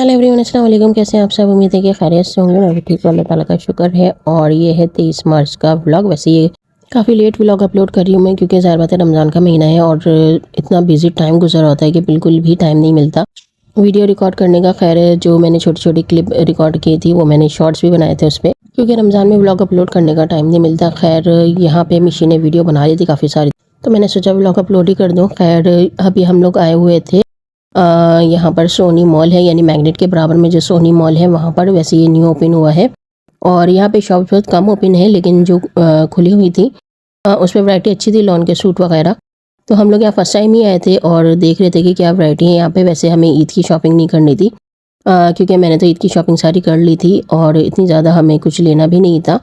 Hello everyone, अस्सलाम वालेकुम। कैसे हैं आप सब? उम्मीद है कि खैरियत से होंगे। मैं भी ठीक हूँ, अल्लाह ताला का शुक्र है। और ये है 23 मार्च का व्लॉग। वैसे ये काफ़ी लेट व्लॉग अपलोड कर रही हूँ मैं, क्योंकि ज़ाहिर बात है रमज़ान का महीना है और इतना बिजी टाइम गुजर होता है कि बिल्कुल भी टाइम नहीं मिलता वीडियो रिकॉर्ड करने का। खैर है, जो मैंने छोटी छोटी क्लिप रिकॉर्ड की थी वो मैंने शॉर्ट्स भी बनाए थे उस पर, क्योंकि रमज़ान में व्लॉग अपलोड करने का टाइम नहीं मिलता। खैर यहाँ पे मिशी ने वीडियो बना ली थी काफ़ी सारी, तो मैंने सोचा व्लॉग अपलोड ही कर दूँ। खैर अभी हम लोग आए हुए थे यहाँ पर सोनी मॉल है, यानी मैग्नेट के बराबर में जो सोनी मॉल है वहाँ पर। वैसे ये न्यू ओपन हुआ है और यहाँ पे शॉप बहुत कम ओपन है, लेकिन जो खुली हुई थी उस पर वैरायटी अच्छी थी, लॉन के सूट वगैरह। तो हम लोग यहाँ फर्स्ट टाइम ही आए थे और देख रहे थे कि क्या वैरायटी है यहाँ पे। वैसे हमें ईद की शॉपिंग नहीं करनी थी, क्योंकि मैंने तो ईद की शॉपिंग सारी कर ली थी और इतनी ज़्यादा हमें कुछ लेना भी नहीं था।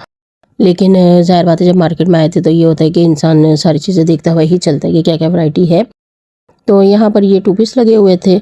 लेकिन ज़ाहिर बात है जब मार्केट में आए थे तो ये होता है कि इंसान सारी चीज़ें देखता हुआ ही चलता है कि क्या क्या वैरायटी है। तो यहाँ पर ये 2 पीस लगे हुए थे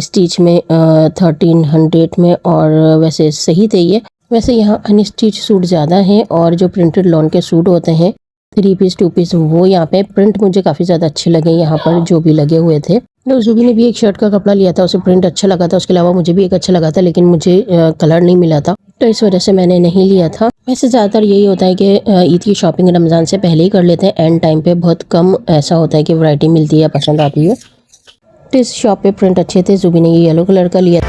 स्टिच में 1300 में, और वैसे सही थे ये। वैसे यहाँ अनस्टिच सूट ज़्यादा हैं और जो प्रिंटेड लॉन के सूट होते हैं 3 पीस 2 पीस, वो यहाँ पे प्रिंट मुझे काफ़ी ज़्यादा अच्छे लगे यहाँ पर जो भी लगे हुए थे। तो जुबी ने भी एक शर्ट का कपड़ा लिया था, उसे प्रिंट अच्छा लगा था, उसके अलावा मुझे भी एक अच्छा लगा था, लेकिन मुझे कलर नहीं मिला था, तो इस वजह से मैंने नहीं लिया था। वैसे ज़्यादातर यही होता है कि ईद की शॉपिंग रमज़ान से पहले ही कर लेते हैं। एंड टाइम पे बहुत कम ऐसा होता है कि वैरायटी मिलती है या पसंद आती है। तो इस शॉप पे प्रिंट अच्छे थे। जुबी ने ये येलो कलर का लिया।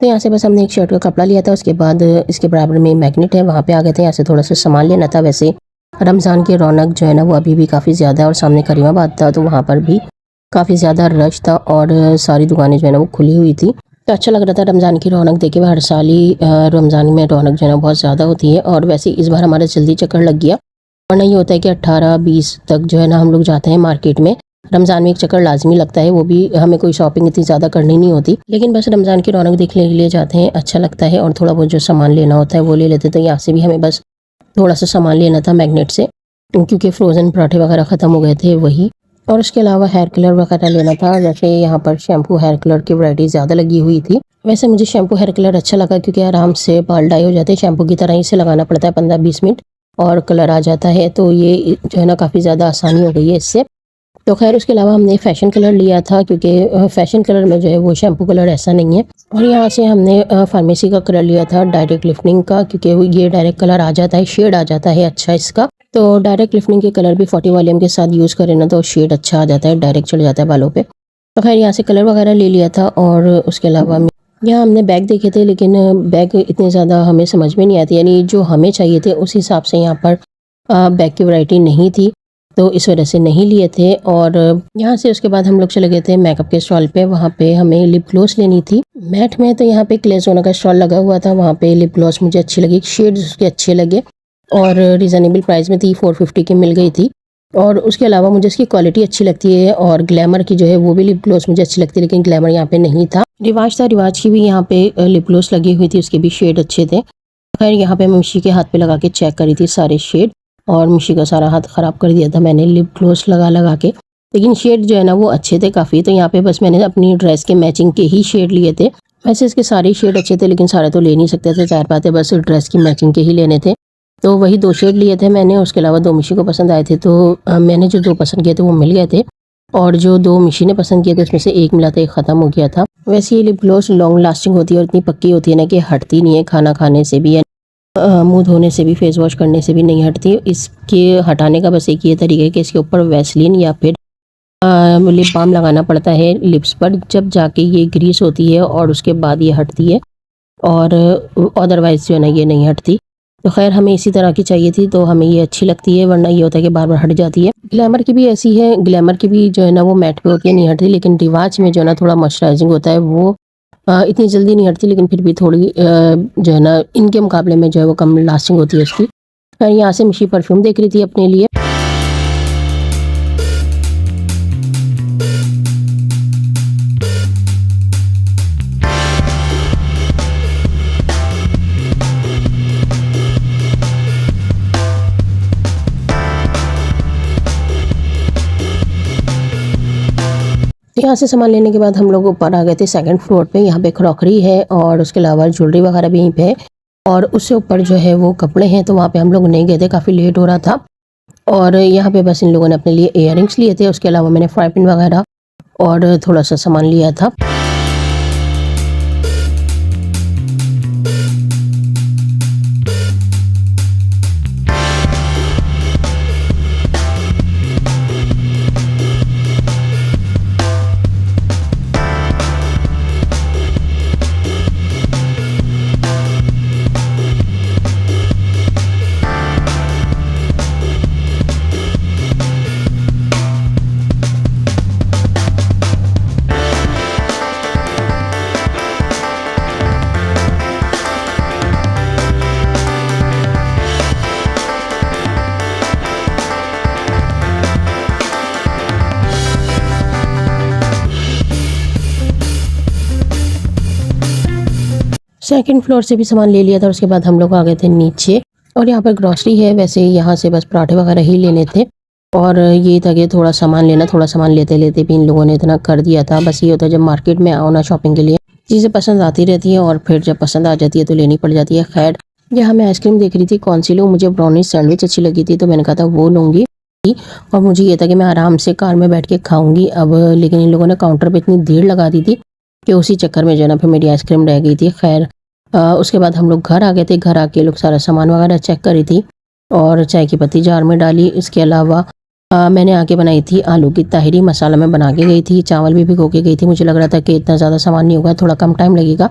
तो यहाँ से बस हमने एक शर्ट का कपड़ा लिया था। उसके बाद इसके बराबर में मैग्नेट है, वहाँ पे आ गए थे। यहाँ से थोड़ा सा सामान लेना था। वैसे रमज़ान की रौनक जो है ना वो अभी भी काफ़ी ज़्यादा है, और सामने करीमाबाद था तो वहाँ पर भी काफ़ी ज़्यादा रश था और सारी दुकानें जो है ना वो खुली हुई थी। तो अच्छा लग रहा था रमज़ान की रौनक देखे हुए। हर साल ही रमज़ान में रौनक जो है ना बहुत ज़्यादा होती है, और वैसे इस बार हमारा जल्दी चक्कर लग गया। वरना ये होता है कि 18-20 तक जो है ना हम लोग जाते हैं मार्केट में। रमज़ान में एक चक्कर लाजमी लगता है, वो भी हमें कोई शॉपिंग इतनी ज़्यादा करनी नहीं होती, लेकिन बस रमज़ान की रौनक देखने के लिए जाते हैं, अच्छा लगता है। और थोड़ा बहुत जो सामान लेना होता है वो ले लेते। तो यहाँ से भी हमें बस थोड़ा सा सामान लेना था मैग्नेट से, क्योंकि फ्रोज़न पराठे वगैरह ख़त्म हो गए थे वही। और उसके अलावा हेयर कलर वगैरह लेना था। जैसे यहाँ पर शैम्पू हेयर कलर की वैरायटी ज़्यादा लगी हुई थी। वैसे मुझे शैम्पू हेयर कलर अच्छा लगा, क्योंकि आराम से बाल डाई हो जाते हैं। शैम्पू की तरह ही इसे लगाना पड़ता है 15-20 मिनट और कलर आ जाता है। तो ये जो है ना काफ़ी ज़्यादा आसानी हो गई है इससे। तो खैर उसके अलावा हमने फ़ैशन कलर लिया था, क्योंकि फ़ैशन कलर में जो है वो शैम्पू कलर ऐसा नहीं है। और यहाँ से हमने फार्मेसी का कलर लिया था, डायरेक्ट लिफ्टिंग का, क्योंकि ये डायरेक्ट कलर आ जाता है, शेड आ जाता है अच्छा इसका। तो डायरेक्ट लिफ्टिंग के कलर भी 40 वॉल्यूम के साथ यूज़ करें ना तो शेड अच्छा आ जाता है, डायरेक्ट चढ़ जाता है बालों पे। तो खैर यहाँ से कलर वगैरह ले लिया था। और उसके अलावा यहाँ हमने बैग देखे थे, लेकिन बैग इतने ज़्यादा हमें समझ में नहीं आती, यानी जो हमें चाहिए थे उस हिसाब से यहाँ पर बैग की वैरायटी नहीं थी, तो इस वजह से नहीं लिए थे। और यहाँ से उसके बाद हम लोग चले गए थे मेकअप के स्टॉल पे। वहाँ पे हमें लिप ग्लॉस लेनी थी मैट में। तो यहाँ पे क्लेज़ोना का स्टॉल लगा हुआ था, वहाँ पे लिप ग्लॉस मुझे अच्छी लगी, शेड्स उसके अच्छे लगे और रिजनेबल प्राइस में थी, 450 की मिल गई थी। और उसके अलावा मुझे इसकी क्वालिटी अच्छी लगती है, और ग्लैमर की जो है वो भी लिप ग्लॉस मुझे अच्छी लगती है, लेकिन ग्लैमर यहाँ पे नहीं था। रिवाज था, रिवाज की भी यहाँ पे लिप ग्लॉस लगी हुई थी, उसके भी शेड अच्छे थे। खैर यहाँ पे मैं मिशी के हाथ पे लगा के चेक करी थी सारे शेड, और मिशी का सारा हाथ ख़राब कर दिया था मैंने लिप ग्लॉस लगा लगा के, लेकिन शेड जो है ना वो अच्छे थे काफ़ी। तो यहाँ पे बस मैंने अपनी ड्रेस के मैचिंग के ही शेड लिए थे। वैसे इसके सारे शेड अच्छे थे, लेकिन सारे तो ले नहीं सकते थे, 4 पाते बस ड्रेस की मैचिंग के ही लेने थे। तो वही 2 शेड लिए थे मैंने। उसके अलावा 2 मिशी को पसंद आए थे, तो मैंने जो 2 पसंद किए थे वो मिल गए थे। और जो 2 मशीनें पसंद किए थे उसमें से एक मिला था, एक ख़त्म हो गया था। वैसे ये लिप ग्लॉस लॉन्ग लास्टिंग होती है और इतनी पक्की होती है ना कि हटती नहीं है, खाना खाने से भी या मुंह धोने से भी, फेस वॉश करने से भी नहीं हटती। इसके हटाने का बस एक ये तरीका है कि इसके ऊपर वैसलीन या फिर लिप बाम लगाना पड़ता है लिप्स पर, जब जाके ये ग्रीस होती है और उसके बाद ये हटती है, और अदरवाइज़ जो है ना ये नहीं हटती। तो खैर हमें इसी तरह की चाहिए थी, तो हमें ये अच्छी लगती है, वरना ये होता है कि बार बार हट जाती है। ग्लैमर की भी ऐसी है, ग्लैमर की भी जो है ना वो मैट पे होती है, नहीं हटती, लेकिन रिवाज में जो है ना थोड़ा मॉइस्चराइजिंग होता है, वो इतनी जल्दी नहीं हटती, लेकिन फिर भी थोड़ी जो है ना इनके मुकाबले में जो है वो कम लास्टिंग होती है उसकी। यहाँ से मिशी परफ्यूम देख रही थी अपने लिए। तो यहाँ से सामान लेने के बाद हम लोग ऊपर आ गए थे सेकंड फ्लोर पे। यहाँ पे क्रॉकरी है और उसके अलावा ज्वेलरी वगैरह भी यहीं पे है, और उससे ऊपर जो है वो कपड़े हैं, तो वहाँ पे हम लोग नहीं गए थे, काफ़ी लेट हो रहा था। और यहाँ पे बस इन लोगों ने अपने लिए इयररिंग्स लिए थे, उसके अलावा मैंने फ्राई पैन वगैरह और थोड़ा सा सामान लिया था। सेकंड फ्लोर से भी सामान ले लिया था, उसके बाद हम लोग आ गए थे नीचे, और यहाँ पर ग्रॉसरी है। वैसे यहाँ से बस पराठे वगैरह ही लेने थे, और ये था कि थोड़ा सामान लेना, थोड़ा सामान लेते लेते भी इन लोगों ने इतना कर दिया था। बस ये होता है जब मार्केट में आओ ना शॉपिंग के लिए, चीज़ें पसंद आती रहती हैं, और फिर जब पसंद आ जाती है तो लेनी पड़ जाती है। खैर यहाँ मैं आइसक्रीम देख रही थी कौन सी लूँ, मुझे ब्राउनी सैंडविच अच्छी लगी थी, तो मैंने कहा था वो लूँगी, और मुझे ये था कि मैं आराम से कार में बैठ के खाऊंगी अब। लेकिन इन लोगों ने काउंटर पर इतनी देर लगा दी थी कि उसी चक्कर में जो है ना फिर मेरी आइसक्रीम रह गई थी। खैर उसके बाद हम लोग घर आ गए थे। घर आके लोग सारा सामान वगैरह चेक करी थी, और चाय की पत्ती जार में डाली। इसके अलावा मैंने आके बनाई थी आलू की ताहिरी, मसाला मैं बना के गई थी, चावल भी भिगो के गई थी। मुझे लग रहा था कि इतना ज़्यादा सामान नहीं होगा, थोड़ा कम टाइम लगेगा,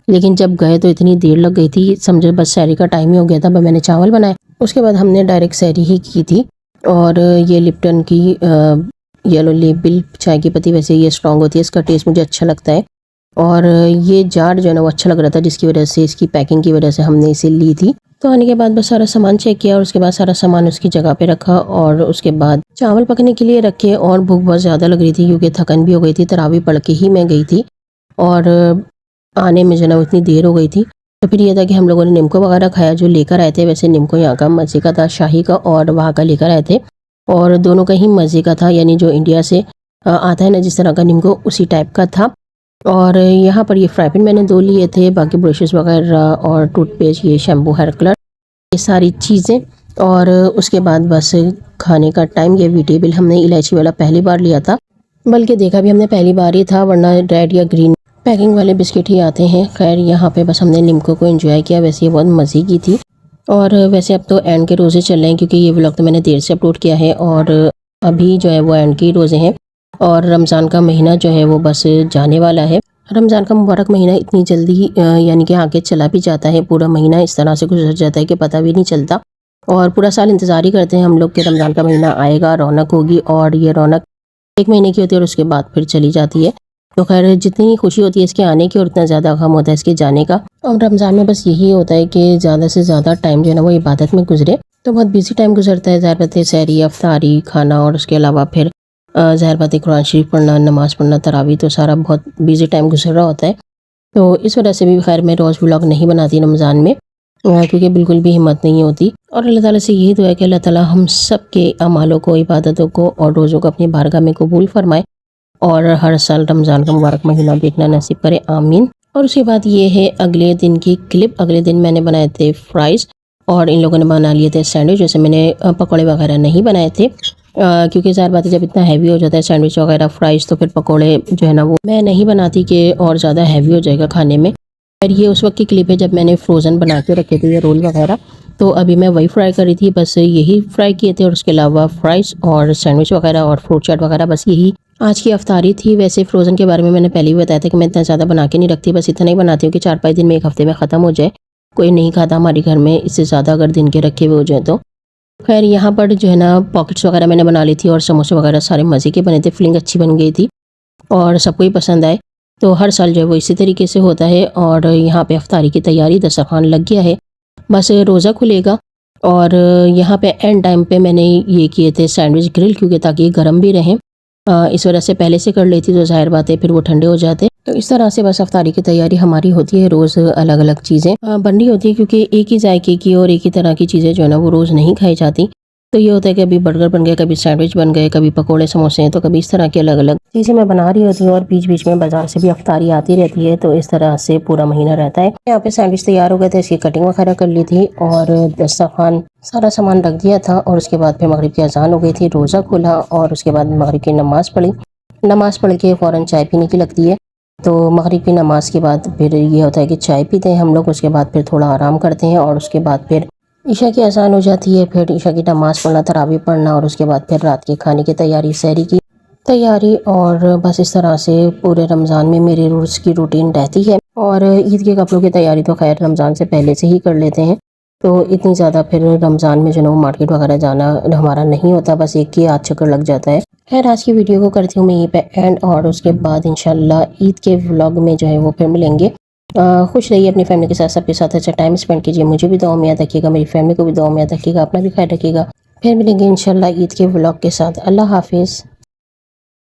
लेकिन जब गए तो इतनी देर लग गई थी, समझो बस सहरी का टाइम ही हो गया था। मैंने चावल बनाए, उसके बाद हमने डायरेक्ट सहरी ही की थी। और ये लिप्टन की येलो लेबल चाय की पत्ती, वैसे ये स्ट्रॉन्ग होती है, इसका टेस्ट मुझे अच्छा लगता है। और ये जार जो है ना वो अच्छा लग रहा था, जिसकी वजह से, इसकी पैकिंग की वजह से हमने इसे ली थी। तो आने के बाद बस सारा सामान चेक किया, और उसके बाद सारा सामान उसकी जगह पे रखा, और उसके बाद चावल पकने के लिए रखे। और भूख बहुत ज़्यादा लग रही थी क्योंकि थकन भी हो गई थी, तरावी पढ़ के ही मैं गई थी, और आने में जो ना इतनी देर हो गई थी। तो फिर ये था कि हम लोगों ने निम्को वगैरह खाया जो लेकर आए थे। वैसे निम्को यहाँ का मज़े का था, शाही का और वहाँ का लेकर आए थे, और दोनों का ही मज़े का था, यानी जो इंडिया से आता है ना जिस तरह का निम्को, उसी टाइप का था। और यहाँ पर ये फ्राई पैन मैंने 2 लिए थे, बाकी ब्रशेस वगैरह और टूथपेस्ट, ये शैम्पू, हेयर कलर, ये सारी चीज़ें। और उसके बाद बस खाने का टाइम। ये वेजिटेबल हमने इलायची वाला पहली बार लिया था, बल्कि देखा भी हमने पहली बार ही था, वरना रेड या ग्रीन पैकिंग वाले बिस्किट ही आते हैं। खैर यहाँ पे बस हमने निम्को को एंजॉय किया। वैसे ये बहुत मज़े की थी। और वैसे अब तो एंड के रोज़े चल रहे हैं, क्योंकि ये व्लॉग तो मैंने देर से अपलोड किया है, और अभी जो है वो एंड के रोज़े हैं, और रमज़ान का महीना जो है वो बस जाने वाला है। रमज़ान का मुबारक महीना इतनी जल्दी यानी कि आगे चला भी जाता है, पूरा महीना इस तरह से गुजर जाता है कि पता भी नहीं चलता, और पूरा साल इंतज़ार ही करते हैं हम लोग कि रमज़ान का महीना आएगा, रौनक होगी। और ये रौनक 1 महीने की होती है और उसके बाद फिर चली जाती है। तो खैर जितनी खुशी होती है इसके आने की, और उतना ज़्यादा गम होता है इसके जाने का। और रमज़ान में बस यही होता है कि ज़्यादा से ज़्यादा टाइम जो है ना वो इबादत में गुजरे, तो बहुत बिजी टाइम गुजरता है। ज़ाहिर बात है सहरी, अफ्तारी, खाना, और उसके अलावा फिर ज़ाहिर बात है कुरान शरीफ पढ़ना, नमाज़ पढ़ना, तरावी, तो सारा बहुत बिजी टाइम गुजर रहा होता है। तो इस वजह से भी खैर मैं रोज़ व्लॉग नहीं बनाती रमज़ान में, क्योंकि बिल्कुल भी हिम्मत नहीं होती। और अल्लाह ताला से यही दुआ है कि अल्लाह ताला हम सब के अमालों को, इबादतों को और रोज़ों को अपनी बारगाह में कबूल फरमाए, और हर साल रमज़ान का मुबारक महीना देखना नसीब करे, आमीन। और उसके बाद ये है अगले दिन की क्लिप। अगले दिन मैंने बनाए थे फ्राइज़, और इन लोगों ने बना लिए थे सैंडविच। जैसे मैंने पकौड़े वगैरह नहीं बनाए थे, क्योंकि ज़ाहिर बात है जब इतना हैवी हो जाता है सैंडविच वगैरह फ्राइज़ तो फिर पकोड़े जो है ना वो मैं नहीं बनाती कि और ज़्यादा हैवी हो जाएगा खाने में। और ये उस वक्त की क्लिप है जब मैंने फ्रोज़न बना के रखे थे ये रोल वगैरह, तो अभी मैं वही फ्राई करी थी, बस यही फ्राई किए थे और उसके अलावा फ्राइज़ और सैंडविच वगैरह और फ्रूट चाट वगैरह, बस यही आज की अफ्तारी थी। वैसे फ्रोज़न के बारे में मैंने पहले ही बताया था कि मैं इतना ज़्यादा बना के नहीं रखती, बस इतना ही बनाती हूँ कि 4-5 दिन में, 1 हफ्ते में ख़त्म हो जाए। कोई नहीं खाता हमारे घर में इससे ज़्यादा अगर दिन के रखे हुए हो जाए तो। खैर यहाँ पर जो है ना पॉकेट्स वगैरह मैंने बना ली थी और समोसे वगैरह सारे मज़े के बने थे, फिलिंग अच्छी बन गई थी और सबको ही पसंद आए। तो हर साल जो है वो इसी तरीके से होता है। और यहाँ पे अफ्तारी की तैयारी, दस्तरखान लग गया है, बस रोज़ा खुलेगा। और यहाँ पे एंड टाइम पे मैंने ये किए थे सैंडविच ग्रिल, क्योंकि ताकि ये गर्म भी रहें। इस वजह से पहले से कर लेती तो ज़ाहिर बात है फिर वो ठंडे हो जाते। तो इस तरह से बस अफ्तारी की तैयारी हमारी होती है। रोज़ अलग अलग चीज़ें बन रही होती है, क्योंकि एक ही जायके की और एक ही तरह की चीज़ें जो है ना वो रोज़ नहीं खाई जाती। तो ये होता है कि कभी बर्गर बन गए, कभी सैंडविच बन गए, कभी पकोड़े समोसे हैं, तो कभी इस तरह की अलग अलग चीज़ें मैं बना रही होती हूँ। और बीच बीच में बाजार से भी अफ्तारी आती रहती है, तो इस तरह से पूरा महीना रहता है। यहाँ पे सैंडविच तैयार हो गए थे, इसकी कटिंग वगैरह कर ली थी और दस्तरखान सारा सामान रख दिया था। और उसके बाद फिर मगरिब की अजान हो गई थी, रोज़ा खुला और उसके बाद मगरिब की नमाज़ पढ़ी। नमाज़ पढ़ के फ़ौरन चाय पीने की लगती है। तो मगरिब की नमाज़ के बाद फिर ये होता है कि चाय पीते हैं हम लोग, उसके बाद फिर थोड़ा आराम करते हैं और उसके बाद फिर ईशा की अज़ान हो जाती है। फिर ईशा की नमाज़ पढ़ना, तरावी पढ़ना और उसके बाद फिर रात के खाने की तैयारी, सहरी की तैयारी। और बस इस तरह से पूरे रमज़ान में मेरे रोज़ की रूटीन रहती है। और ईद के कपड़ों की तैयारी तो खैर रमज़ान से पहले से ही कर लेते हैं, तो इतनी ज़्यादा फिर रमज़ान में जो है वो मार्केट वगैरह जाना हमारा नहीं होता, बस एक ही आध चक्कर लग जाता है। खैर आज की वीडियो को करती हूँ मैं यहीं पे एंड, और उसके बाद इंशाल्लाह ईद के व्लॉग में जो है वो फिर मिलेंगे। खुश रहिए अपनी फैमिली के साथ, सबके साथ अच्छा टाइम स्पेंड कीजिए। मुझे भी दुआ में याद रखिएगा, मेरी फैमिली को भी दुआ में याद रखिएगा, अपना भी ख्याल रखिएगा। फिर मिलेंगे इंशाल्लाह ईद के व्लॉग के साथ। अल्लाह हाफिज़।